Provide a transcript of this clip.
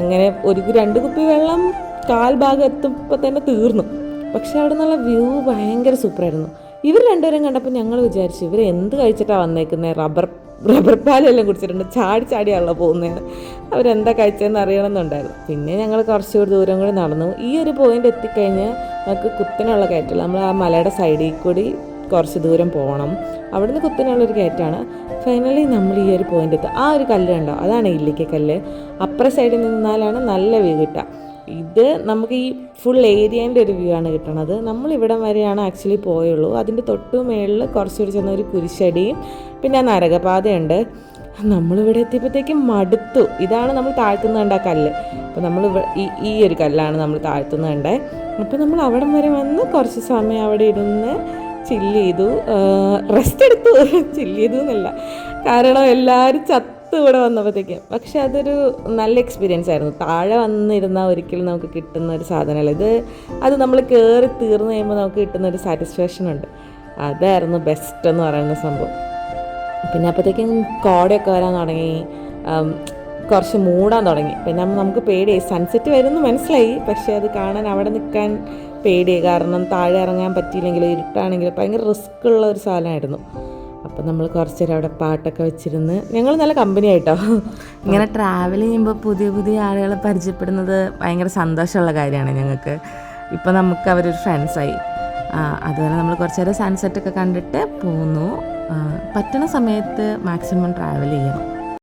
അങ്ങനെ ഒരു 2 കുപ്പി വെള്ളം കാൽ ഭാഗം എത്തുമ്പോൾ തന്നെ തീർന്നു. പക്ഷെ അവിടെ നിന്നുള്ള വ്യൂ ഭയങ്കര സൂപ്പറായിരുന്നു. ഇവർ രണ്ടുപേരും കണ്ടപ്പോൾ ഞങ്ങൾ വിചാരിച്ചു ഇവർ എന്ത് കഴിച്ചിട്ടാണ് വന്നേക്കുന്നത്, റബ്ബർ പാലെല്ലാം കുടിച്ചിട്ടുണ്ട്, ചാടിയാണല്ലോ പോകുന്നതെന്ന്. അവരെന്താ കഴിച്ചതെന്ന് അറിയണമെന്നുണ്ടായിരുന്നു. പിന്നെ ഞങ്ങൾ കുറച്ചുകൂടി ദൂരം കൂടി നടന്നു. ഈ ഒരു പോയിന്റ് എത്തിക്കഴിഞ്ഞാൽ നമുക്ക് കുത്തനുള്ള കയറ്റം, നമ്മൾ ആ മലയുടെ സൈഡിൽ കൂടി കുറച്ച് ദൂരം പോകണം. അവിടെ നിന്ന് കുത്തനുള്ളൊരു കയറ്റമാണ്. ഫൈനലി നമ്മൾ ഈ ഒരു പോയിന്റ് എത്തും. ആ ഒരു കല്ല് കണ്ടോ, അതാണ് ഇല്ലിക്കക്കല്ല്. അപ്പുറ സൈഡിൽ നിന്നാലാണ് നല്ല വ്യൂ കിട്ടുക. ഇത് നമുക്ക് ഈ ഫുൾ ഏരിയേൻ്റെ ഒരു വ്യൂ ആണ് കിട്ടണത്. നമ്മളിവിടം വരെയാണ് ആക്ച്വലി പോയുള്ളൂ. അതിൻ്റെ തൊട്ടു മേളിൽ കുറച്ചുകൂടി ചെന്ന ഒരു കുരിശടിയും പിന്നെ നരകപാതയുണ്ട്. നമ്മളിവിടെ എത്തിയപ്പോഴത്തേക്കും മടുത്തു. ഇതാണ് നമ്മൾ താഴ്ത്തുന്ന കണ്ട കല്ല്. അപ്പോൾ നമ്മൾ ഈ ഒരു കല്ലാണ് നമ്മൾ താഴ്ത്തുന്ന കണ്ടേ. അപ്പോൾ നമ്മൾ അവിടം വരെ വന്ന് കുറച്ച് സമയം അവിടെ ഇരുന്ന് ചില്ല് ചെയ്തു, റെസ്റ്റ് എടുത്തു. ചില്ല് ചെയ്തു എന്നല്ല, കാരണം എല്ലാവരും ഇവിടെ വന്നപ്പോഴത്തേക്കും. പക്ഷെ അതൊരു നല്ല എക്സ്പീരിയൻസ് ആയിരുന്നു. താഴെ വന്നിരുന്നാൽ ഒരിക്കലും നമുക്ക് കിട്ടുന്ന ഒരു സാധനമല്ല അത് നമ്മൾ കയറി തീർന്നു കഴിയുമ്പോൾ നമുക്ക് കിട്ടുന്ന ഒരു സാറ്റിസ്ഫാക്ഷൻ ഉണ്ട്. അതായിരുന്നു ബെസ്റ്റ് എന്ന് പറയുന്ന സംഭവം. പിന്നെ അപ്പോഴത്തേക്കും കോടയൊക്കെ വരാൻ തുടങ്ങി, കുറച്ച് മൂടാൻ തുടങ്ങി. പിന്നെ നമുക്ക് പേടിയായി. സൺസെറ്റ് വരുമെന്ന് മനസ്സിലായി, പക്ഷേ അത് കാണാൻ അവിടെ നിൽക്കാൻ പേടിയായി. കാരണം താഴെ ഇറങ്ങാൻ പറ്റിയില്ലെങ്കിൽ ഇരുട്ടാണെങ്കിൽ ഭയങ്കര റിസ്ക് ഉള്ള ഒരു സാധനമായിരുന്നു. അപ്പം നമ്മൾ കുറച്ച് നേരം അവിടെ പാട്ടൊക്കെ വെച്ചിരുന്ന് ഞങ്ങൾ നല്ല കമ്പനി ആയിട്ടോ. ഇങ്ങനെ ട്രാവൽ ചെയ്യുമ്പോൾ പുതിയ ആളുകളെ പരിചയപ്പെടുന്നത് ഭയങ്കര സന്തോഷമുള്ള കാര്യമാണ് ഞങ്ങൾക്ക്. ഇപ്പം നമുക്ക് അവരൊരു ഫ്രണ്ട്സായി. അതുപോലെ നമ്മൾ കുറച്ച് നേരം സൺസെറ്റൊക്കെ കണ്ടിട്ട് പോന്നു. പറ്റുന്ന സമയത്ത് മാക്സിമം ട്രാവൽ ചെയ്യണം.